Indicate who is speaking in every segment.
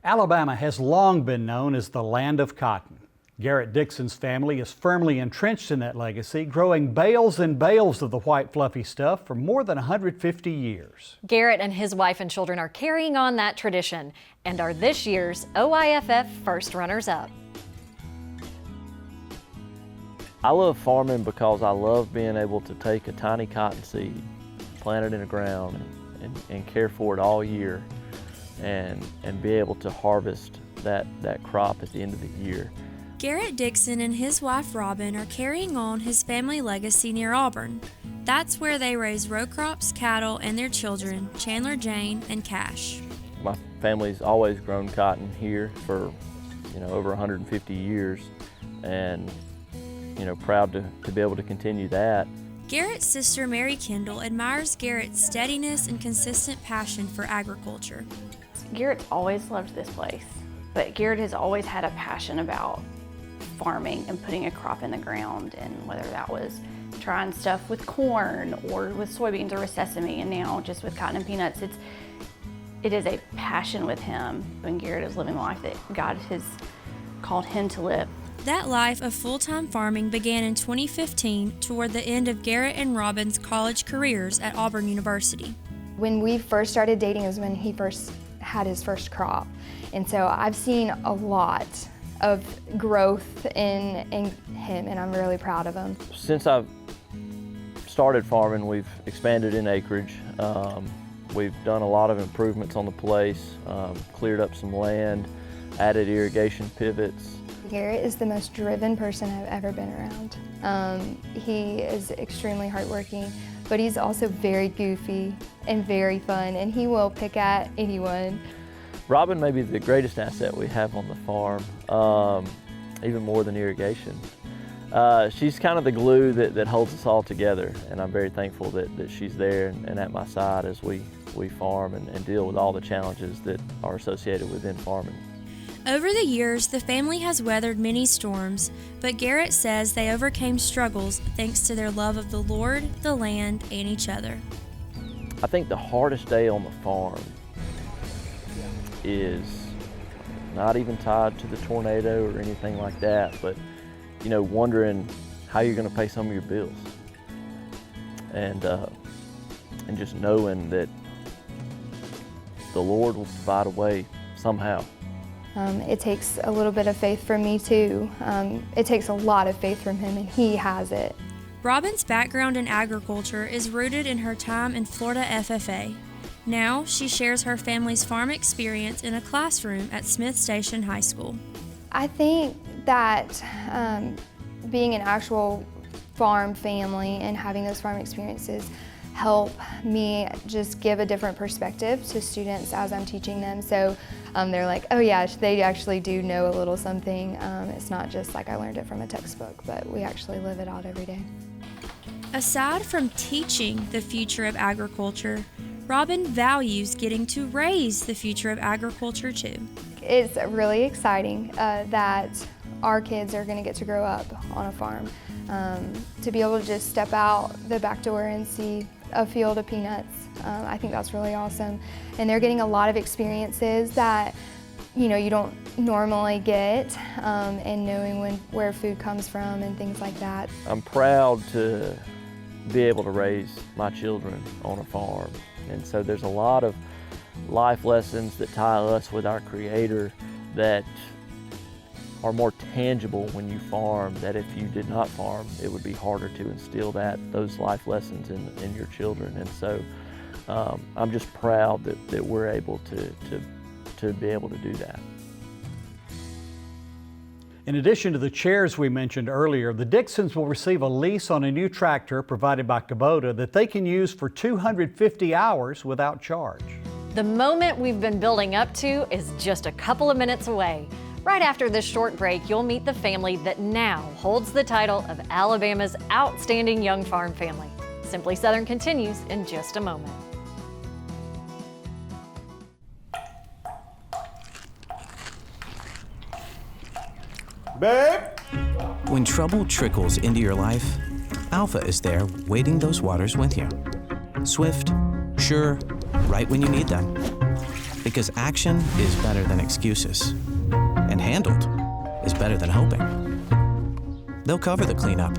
Speaker 1: Alabama has long been known as the land of cotton. Garrett Dixon's family is firmly entrenched in that legacy, growing bales and bales of the white fluffy stuff for more than 150 years.
Speaker 2: Garrett and his wife and children are carrying on that tradition and are this year's OIFF first runners-up.
Speaker 3: I love farming because I love being able to take a tiny cotton seed, plant it in the ground, and care for it all year, and be able to harvest that crop at the end of the year.
Speaker 4: Garrett Dixon and his wife Robin are carrying on his family legacy near Auburn. That's where they raise row crops, cattle, and their children, Chandler, Jane, and Cash.
Speaker 3: My family's always grown cotton here for, over 150 years, and, proud to be able to continue that.
Speaker 4: Garrett's sister Mary Kendall admires Garrett's steadiness and consistent passion for agriculture.
Speaker 5: Garrett's always loved this place, but Garrett has always had a passion about farming and putting a crop in the ground, and whether that was trying stuff with corn or with soybeans or with sesame, and now just with cotton and peanuts, it is a passion with him, and Garrett is living the life that God has called him to live.
Speaker 4: That life of full-time farming began in 2015 toward the end of Garrett and Robin's college careers at Auburn University.
Speaker 6: When we first started dating is when he first had his first crop, and so I've seen a lot of growth in him, and I'm really proud of him.
Speaker 3: Since I've started farming, we've expanded in acreage. We've done a lot of improvements on the place, cleared up some land, added irrigation pivots.
Speaker 6: Garrett is the most driven person I've ever been around. He is extremely hardworking, but he's also very goofy and very fun, and he will pick at anyone.
Speaker 3: Robin may be the greatest asset we have on the farm, even more than irrigation. She's kind of the glue that holds us all together, and I'm very thankful that she's there and at my side as we farm and deal with all the challenges that are associated within farming.
Speaker 4: Over the years, the family has weathered many storms, but Garrett says they overcame struggles thanks to their love of the Lord, the land, and each other.
Speaker 3: I think the hardest day on the farm is not even tied to the tornado or anything like that, but wondering how you're going to pay some of your bills, and just knowing that the Lord will provide a way somehow.
Speaker 6: It takes a little bit of faith from me too. It takes a lot of faith from him, and he has it.
Speaker 4: Robin's background in agriculture is rooted in her time in Florida FFA. Now she shares her family's farm experience in a classroom at Smith Station High School.
Speaker 6: I think that being an actual farm family and having those farm experiences help me just give a different perspective to students as I'm teaching them. So they're like, oh yeah, they actually do know a little something. It's not just like I learned it from a textbook, but we actually live it out every day.
Speaker 4: Aside from teaching the future of agriculture, Robin values getting to raise the future of agriculture too.
Speaker 6: It's really exciting that our kids are going to get to grow up on a farm. To be able to just step out the back door and see a field of peanuts, I think that's really awesome. And they're getting a lot of experiences that you don't normally get, and knowing where food comes from and things like that.
Speaker 3: I'm proud to be able to raise my children on a farm, and so there's a lot of life lessons that tie us with our Creator that are more tangible when you farm, that if you did not farm, it would be harder to instill those life lessons in your children. And so I'm just proud that we're able to be able to do that.
Speaker 1: In addition to the chairs we mentioned earlier, the Dixons will receive a lease on a new tractor provided by Kubota that they can use for 250 hours without charge.
Speaker 2: The moment we've been building up to is just a couple of minutes away. Right after this short break, you'll meet the family that now holds the title of Alabama's Outstanding Young Farm Family. Simply Southern continues in just a moment.
Speaker 7: Babe?
Speaker 8: When trouble trickles into your life, Alpha is there wading those waters with you. Swift, sure, right when you need them. Because action is better than excuses. And handled is better than hoping. They'll cover the cleanup,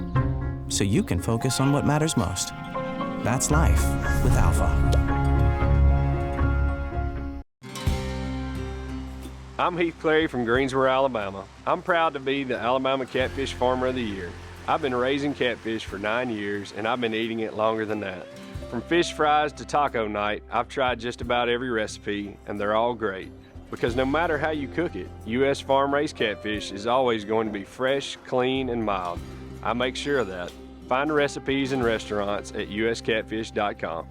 Speaker 8: so you can focus on what matters most. That's life with Alpha.
Speaker 7: I'm Heath Clary from Greensboro, Alabama. I'm proud to be the Alabama Catfish Farmer of the Year. I've been raising catfish for 9 years, and I've been eating it longer than that. From fish fries to taco night, I've tried just about every recipe, and they're all great. Because no matter how you cook it, U.S. farm-raised catfish is always going to be fresh, clean, and mild. I make sure of that. Find recipes and restaurants at uscatfish.com.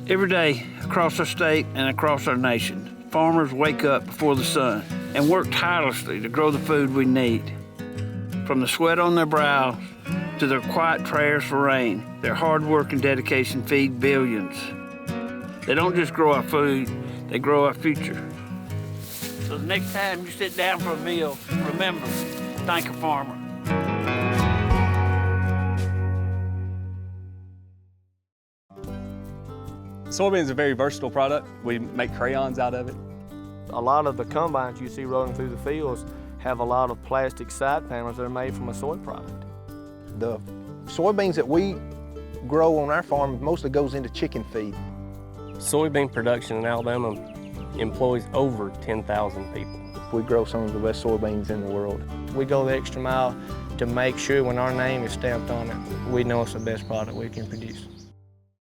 Speaker 9: Every day across our state and across our nation, farmers wake up before the sun and work tirelessly to grow the food we need. From the sweat on their brows to their quiet prayers for rain, their hard work and dedication feed billions. They don't just grow our food, they grow our future. So the next time you sit down for a meal, remember, thank a farmer.
Speaker 10: Soybeans is a very versatile product. We make crayons out of it.
Speaker 11: A lot of the combines you see rolling through the fields have a lot of plastic side panels that are made from a soy product.
Speaker 12: The soybeans that we grow on our farm mostly goes into chicken feed.
Speaker 13: Soybean production in Alabama employs over 10,000 people.
Speaker 12: We grow some of the best soybeans in the world.
Speaker 11: We go the extra mile to make sure when our name is stamped on it, we know it's the best product we can produce.